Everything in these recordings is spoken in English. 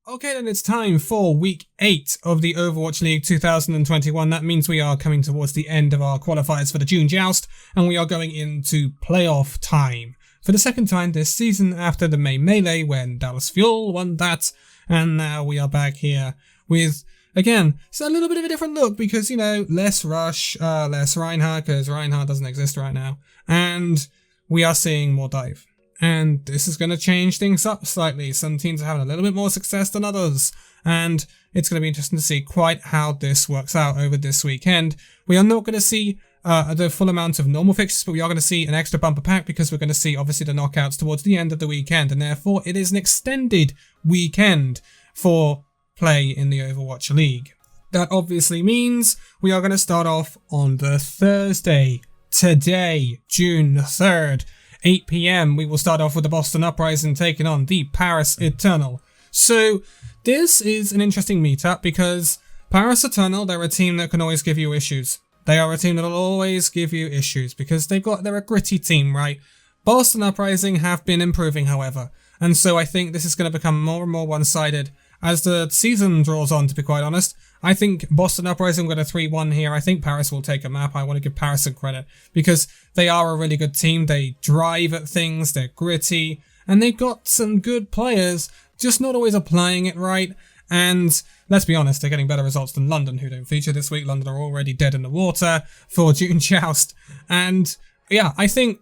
Okay, then it's time for week 8 of the Overwatch League 2021. That means we are coming towards the end of our qualifiers for the June Joust, and we are going into playoff time. For the second time this season after the May Melee when Dallas Fuel won that, and now we are back here with, again, it's a little bit of a different look because, you know, less Rush, less Reinhardt, because Reinhardt doesn't exist right now, and we are seeing more Dive. And this is going to change things up slightly. Some teams are having a little bit more success than others. And it's going to be interesting to see quite how this works out over this weekend. We are not going to see the full amount of normal fixtures, but we are going to see an extra bumper pack because we're going to see, obviously, the knockouts towards the end of the weekend. And therefore, it is an extended weekend for play in the Overwatch League. That obviously means we are going to start off on the Thursday, today, June 3rd. 8 PM, we will start off with the Boston Uprising taking on the Paris Eternal. So, this is an interesting meetup because Paris Eternal, they're a team that can always give you issues. They are a team that will always give you issues because they're a gritty team, right? Boston Uprising have been improving, however. And so I think this is going to become more and more one-sided as the season draws on, to be quite honest. I think Boston Uprising will get a 3-1 here. I think Paris will take a map. I want to give Paris some credit because they are a really good team. They drive at things, they're gritty, and they've got some good players, just not always applying it right. And let's be honest, they're getting better results than London, who don't feature this week. London are already dead in the water for June Joust. And yeah, I think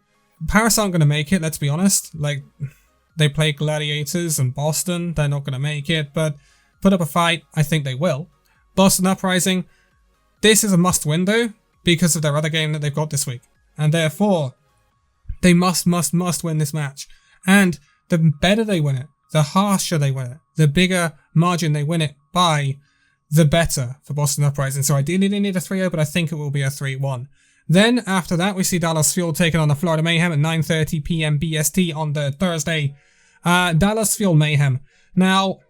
Paris aren't going to make it, let's be honest. Like, they play Gladiators and Boston, they're not going to make it, but put up a fight, I think they will. Boston Uprising, this is a must win though, because of their other game that they've got this week. And therefore, they must win this match. And the better they win it, the harsher they win it, the bigger margin they win it by, the better for Boston Uprising. So ideally they need a 3-0, but I think it will be a 3-1. Then after that, we see Dallas Fuel taking on the Florida Mayhem at 9:30 PM BST on the Thursday. Dallas Fuel Mayhem. Now,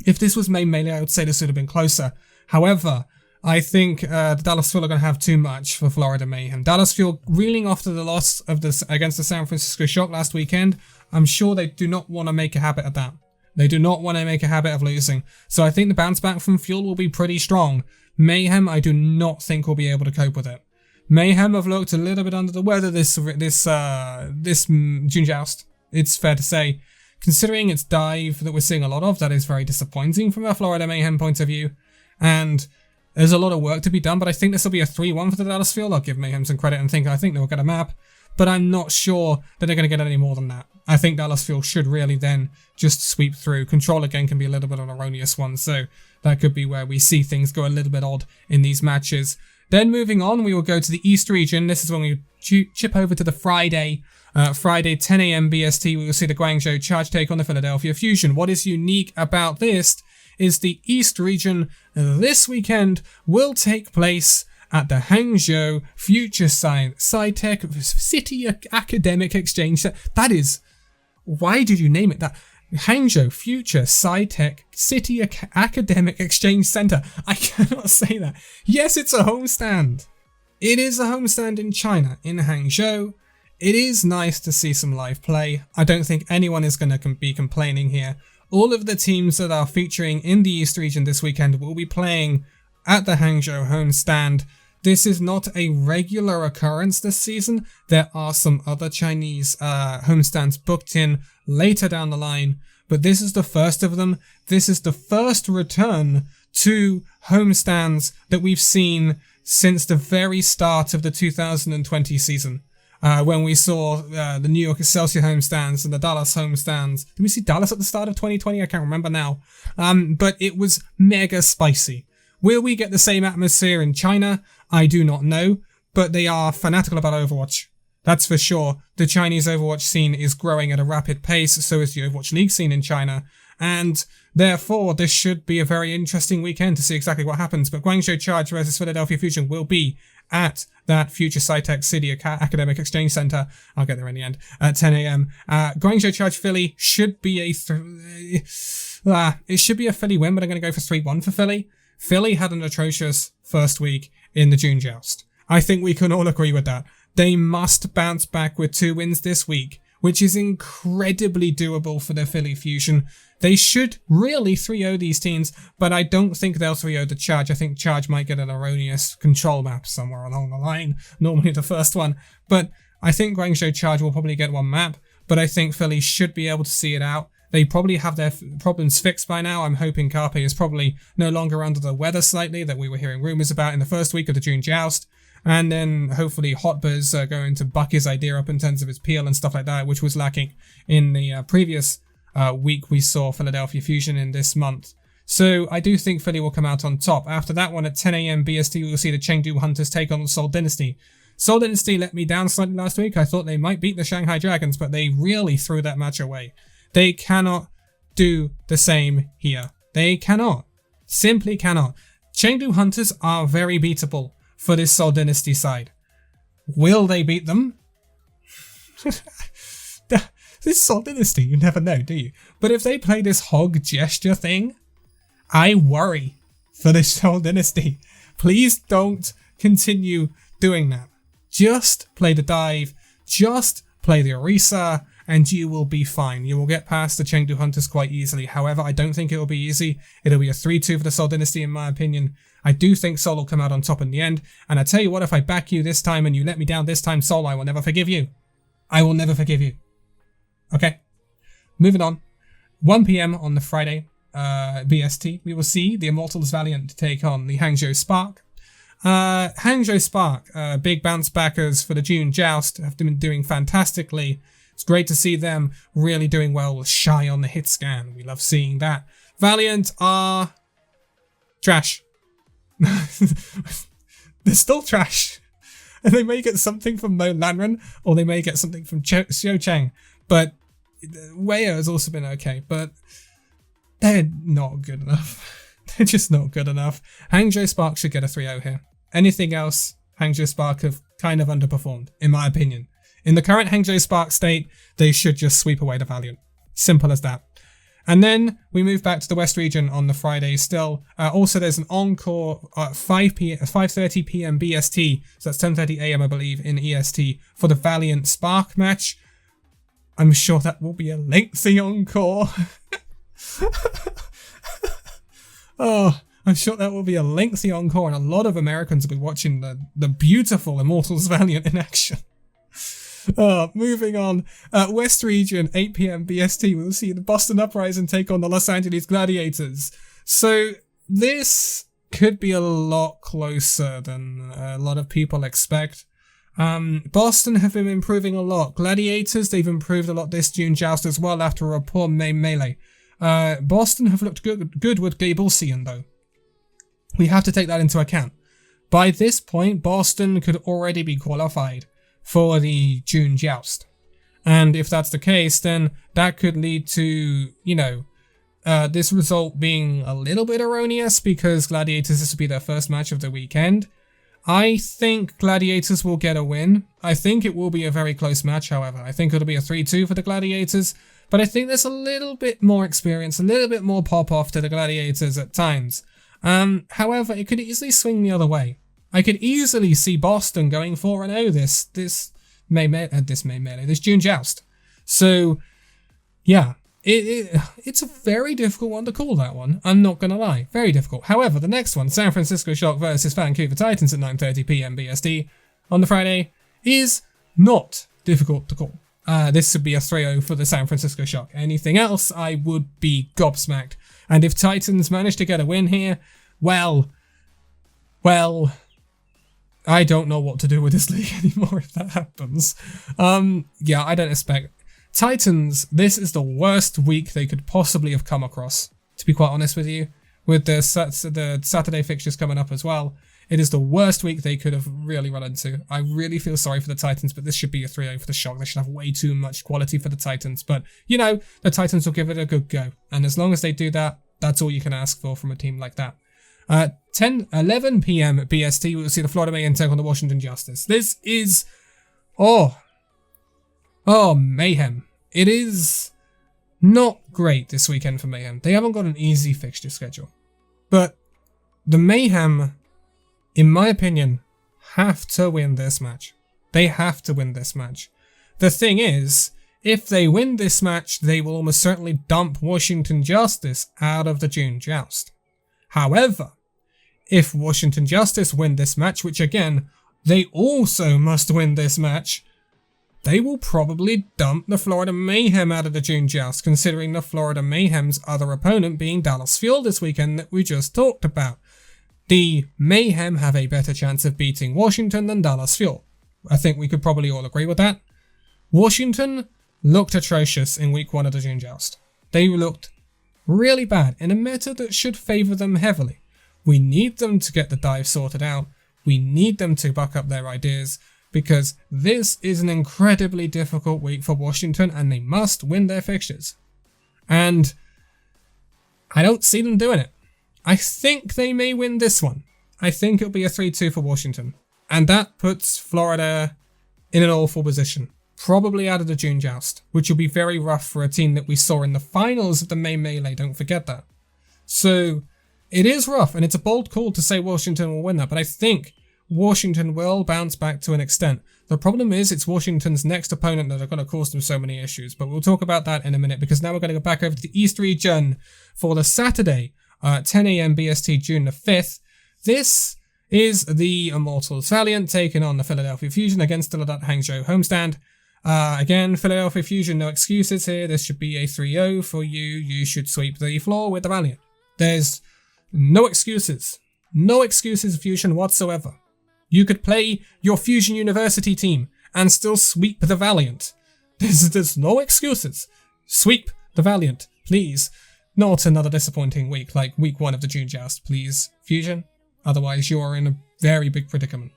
if this was May Melee, I would say this would have been closer. However, I think the Dallas Fuel are going to have too much for Florida Mayhem. Dallas Fuel reeling after the loss of against the San Francisco Shock last weekend. I'm sure they do not want to make a habit of that. They do not want to make a habit of losing. So I think the bounce back from Fuel will be pretty strong. Mayhem, I do not think will be able to cope with it. Mayhem have looked a little bit under the weather this June Joust. It's fair to say. Considering its dive that we're seeing a lot of, that is very disappointing from a Florida Mayhem point of view. And there's a lot of work to be done, but I think this will be a 3-1 for the Dallas Fuel. I'll give Mayhem some credit and I think they'll get a map, but I'm not sure that they're going to get any more than that. I think Dallas Fuel should really then just sweep through. Control again can be a little bit of an erroneous one, so that could be where we see things go a little bit odd in these matches. Then moving on, we will go to the East region. This is when we chip over to the Friday 10 AM BST. We will see the Guangzhou Charge take on the Philadelphia Fusion. What is unique about this is the East region this weekend will take place at the Hangzhou Future Sci-Tech City Academic Exchange. That is, why did you name it that? Hangzhou Future Sci-Tech City Academic Exchange Center. I cannot say that. Yes, it's a homestand. It is a homestand in China, in Hangzhou. It is nice to see some live play. I don't think anyone is going to be complaining here. All of the teams that are featuring in the East region this weekend will be playing at the Hangzhou homestand. This is not a regular occurrence this season. There are some other Chinese homestands booked in later down the line, but this is the first of them. This is the first return to homestands that we've seen since the very start of the 2020 season. When we saw the New York Excelsior homestands and the Dallas homestands. Did we see Dallas at the start of 2020? I can't remember now. But it was mega spicy. Will we get the same atmosphere in China? I do not know, but they are fanatical about Overwatch. That's for sure. The Chinese Overwatch scene is growing at a rapid pace, so is the Overwatch League scene in China. And therefore, this should be a very interesting weekend to see exactly what happens. But Guangzhou Charge versus Philadelphia Fusion will be at that Future Sci-Tech City Academic Exchange Center. I'll get there in the end. At 10 AM. Guangzhou Charge Philly should be it should be a Philly win, but I'm going to go for 3-1 for Philly. Philly had an atrocious first week in the June Joust. I think we can all agree with that. They must bounce back with 2 wins this week. which is incredibly doable for the Philly Fusion. They should really 3-0 these teams, but I don't think they'll 3-0 the Charge. I think Charge might get an erroneous control map somewhere along the line, normally the first one. But I think Guangzhou Charge will probably get one map, but I think Philly should be able to see it out. They probably have their problems fixed by now. I'm hoping Carpe is probably no longer under the weather slightly that we were hearing rumours about in the first week of the June Joust. And then hopefully Hotbuzz going to buck his idea up in terms of his peel and stuff like that, which was lacking in the previous week we saw Philadelphia Fusion in this month. So I do think Philly will come out on top. After that one at 10 AM BST, we will see the Chengdu Hunters take on the Seoul Dynasty. Seoul Dynasty let me down slightly last week. I thought they might beat the Shanghai Dragons, but they really threw that match away. They cannot do the same here. They cannot. Simply cannot. Chengdu Hunters are very beatable for this Seoul Dynasty side. Will they beat them? This Seoul Dynasty, you never know, do you? But if they play this hog gesture thing, I worry for this Seoul Dynasty. Please don't continue doing that. Just play the dive, just play the Orisa, and you will be fine. You will get past the Chengdu Hunters quite easily. However, I don't think it will be easy. It'll be a 3-2 for the Seoul Dynasty in my opinion. I do think Seoul will come out on top in the end. And I tell you what, if I back you this time and you let me down this time, Seoul, I will never forgive you. I will never forgive you. Okay, moving on. 1 PM on the Friday, BST, we will see the Immortals Valiant take on the Hangzhou Spark. Hangzhou Spark, big bounce backers for the June Joust, have been doing fantastically. It's great to see them really doing well with Shy on the hit scan. We love seeing that. Valiant are trash. They're still trash. And they may get something from Mo Lanran, or they may get something from Xiao Cheng. But Weyer has also been okay, but they're not good enough. They're just not good enough. Hangzhou Spark should get a 3-0 here. Anything else, Hangzhou Spark have kind of underperformed, in my opinion. In the current Hangzhou Spark state, they should just sweep away the Valiant. Simple as that. And then we move back to the West region on the Friday still. Also, there's an encore at 5:30 PM BST, so that's 10:30 AM, I believe, in EST, for the Valiant Spark match. I'm sure that will be a lengthy encore. Oh, I'm sure that will be a lengthy encore, and a lot of Americans will be watching the beautiful Immortals Valiant in action. Moving on. West region, 8 PM BST, we'll see the Boston Uprising take on the Los Angeles Gladiators. So this could be a lot closer than a lot of people expect. Boston have been improving a lot. Gladiators, they've improved a lot this June Joust as well after a poor melee. Boston have looked good with Gablesian though. We have to take that into account. By this point, Boston could already be qualified for the June Joust. And if that's the case, then that could lead to, this result being a little bit erroneous because Gladiators, this will be their first match of the weekend. I think Gladiators will get a win. I think it will be a very close match, however. I think it'll be a 3-2 for the Gladiators, but I think there's a little bit more experience, a little bit more pop-off to the Gladiators at times. However, it could easily swing the other way. I could easily see Boston going 4-0 this June Joust. So, yeah, it's a very difficult one to call, that one. I'm not going to lie. Very difficult. However, the next one, San Francisco Shock versus Vancouver Titans at 9:30 PM BST on the Friday, is not difficult to call. This would be a 3-0 for the San Francisco Shock. Anything else, I would be gobsmacked. And if Titans manage to get a win here, well, I don't know what to do with this league anymore if that happens. Yeah, I don't expect. Titans, this is the worst week they could possibly have come across, to be quite honest with you. With the Saturday fixtures coming up as well, it is the worst week they could have really run into. I really feel sorry for the Titans, but this should be a 3-0 for the Shock. They should have way too much quality for the Titans. But, the Titans will give it a good go. And as long as they do that, that's all you can ask for from a team like that. 11 PM BST, we'll see the Florida Mayhem take on the Washington Justice. This is... Mayhem. It is not great this weekend for Mayhem. They haven't got an easy fixture schedule. But the Mayhem, in my opinion, have to win this match. They have to win this match. The thing is, if they win this match, they will almost certainly dump Washington Justice out of the June Joust. However, if Washington Justice win this match, which again, they also must win this match, they will probably dump the Florida Mayhem out of the June Joust, considering the Florida Mayhem's other opponent being Dallas Fuel this weekend that we just talked about. The Mayhem have a better chance of beating Washington than Dallas Fuel. I think we could probably all agree with that. Washington looked atrocious in week 1 of the June Joust. They looked really bad in a meta that should favour them heavily. We need them to get the dive sorted out. We need them to buck up their ideas, because this is an incredibly difficult week for Washington and they must win their fixtures. And I don't see them doing it. I think they may win this one. I think it'll be a 3-2 for Washington. And that puts Florida in an awful position. Probably out of the June Joust, which will be very rough for a team that we saw in the finals of the May Melee, don't forget that. So it is rough, and it's a bold call to say Washington will win that, but I think Washington will bounce back to an extent. The problem is it's Washington's next opponent that are going to cause them so many issues, but we'll talk about that in a minute, because now we're going to go back over to the East region for the Saturday, 10 AM BST, June the 5th. This is the Immortals Valiant taking on the Philadelphia Fusion against the Hangzhou homestand. Again, Philadelphia Fusion, no excuses here. This should be a 3-0 for you. You should sweep the floor with the Valiant. There's no excuses. No excuses, Fusion, whatsoever. You could play your Fusion University team and still sweep the Valiant. There's no excuses. Sweep the Valiant, please. Not another disappointing week like week 1 of the June Joust, please, Fusion. Otherwise, you are in a very big predicament.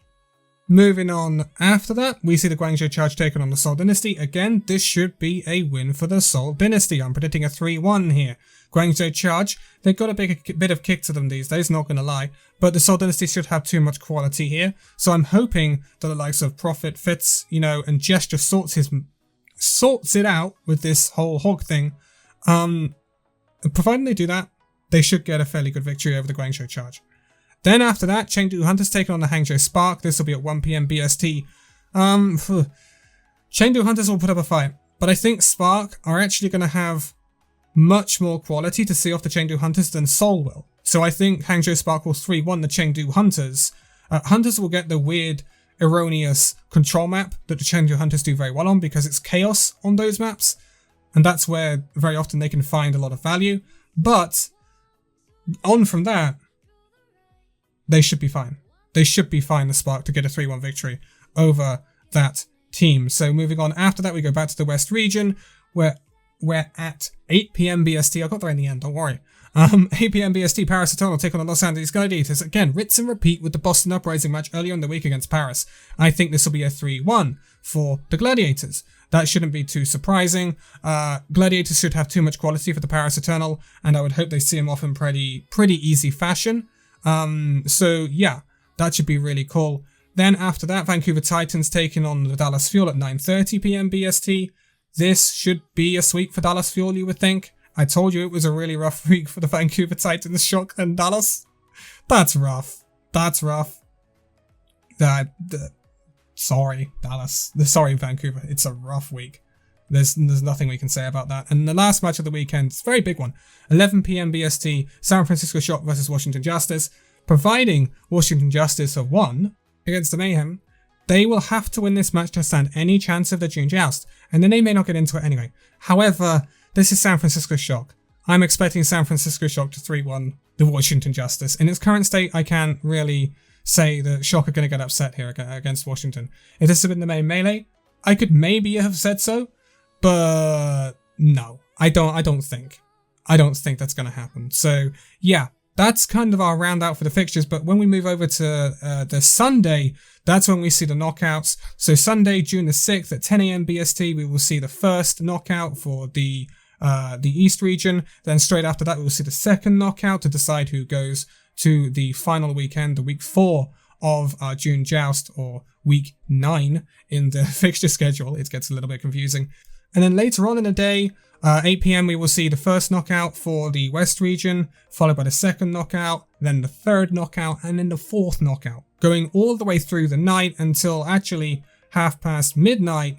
Moving on after that, we see the Guangzhou Charge taking on the Seoul Dynasty. Again, this should be a win for the Seoul Dynasty. I'm predicting a 3-1 here. Guangzhou Charge, they've got a bit of kick to them these days, not gonna lie, but the Seoul Dynasty should have too much quality here, so I'm hoping that the likes of Profit, Fitz, and Gesture sorts it out with this whole Hog thing. Providing they do that, they should get a fairly good victory over the Guangzhou Charge. Then after that, Chengdu Hunters taking on the Hangzhou Spark. This will be at 1 PM BST. Chengdu Hunters will put up a fight, but I think Spark are actually going to have much more quality to see off the Chengdu Hunters than Seoul will. So I think Hangzhou Spark will 3-1 the Chengdu Hunters. Hunters will get the weird, erroneous control map that the Chengdu Hunters do very well on, because it's chaos on those maps, and that's where very often they can find a lot of value. But on from that, they should be fine. They should be fine, the Spark, to get a 3-1 victory over that team. So moving on after that, we go back to the West region, where we're at 8 PM BST. I got there in the end, don't worry. 8 PM BST, Paris Eternal take on the Los Angeles Gladiators. Again, rinse and repeat with the Boston Uprising match earlier in the week against Paris. I think this will be a 3-1 for the Gladiators. That shouldn't be too surprising. Gladiators should have too much quality for the Paris Eternal, and I would hope they see him off in pretty easy fashion. So yeah, that should be really cool. Then after that, Vancouver Titans taking on the Dallas Fuel at 9:30 PM BST. This should be a sweep for Dallas Fuel, you would think. I told you it was a really rough week for the Vancouver Titans. Shock and Dallas. That's rough. That's rough. Sorry, Dallas. Sorry, Vancouver. It's a rough week. There's nothing we can say about that. And the last match of the weekend, it's a very big one. 11 PM BST, San Francisco Shock versus Washington Justice. Providing Washington Justice have won against the Mayhem, they will have to win this match to stand any chance of the June Joust, and then they may not get into it anyway. However, this is San Francisco Shock. I'm expecting San Francisco Shock to 3-1 the Washington Justice. In its current state, I can't really say that Shock are going to get upset here against Washington. If this had been the main melee, I could maybe have said so, but no, I don't think that's going to happen. So yeah, that's kind of our round out for the fixtures. But when we move over to the Sunday, that's when we see the knockouts. So Sunday, June the 6th at 10 AM BST, we will see the first knockout for the East region. Then straight after that, we will see the second knockout to decide who goes to the final weekend, the week 4 of June Joust, or week 9 in the fixture schedule. It gets a little bit confusing. And then later on in the day, 8 PM, we will see the first knockout for the West region, followed by the second knockout, then the third knockout, and then the fourth knockout, going all the way through the night until actually midnight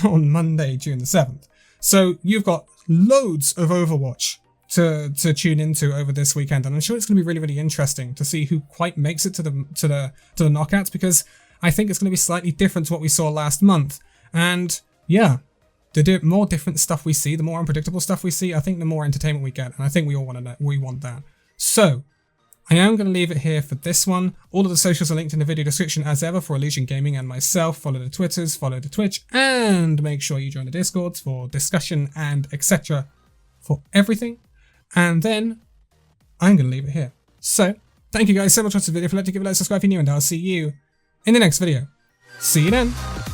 on Monday, June the 7th. So you've got loads of Overwatch to tune into over this weekend, and I'm sure it's going to be really, really interesting to see who quite makes it to the knockouts, because I think it's going to be slightly different to what we saw last month. And yeah, the more different stuff we see, the more unpredictable stuff we see, I think the more entertainment we get, and I think we all want that. So I am going to leave it here for this one. All of the socials are linked in the video description as ever for Illusion Gaming and myself. Follow the Twitters, follow the Twitch, and make sure you join the Discords for discussion and etc. for everything. And then I'm going to leave it here. So thank you guys so much for watching the video. If you'd like to give a like, subscribe if you're new, and I'll see you in the next video. See you then.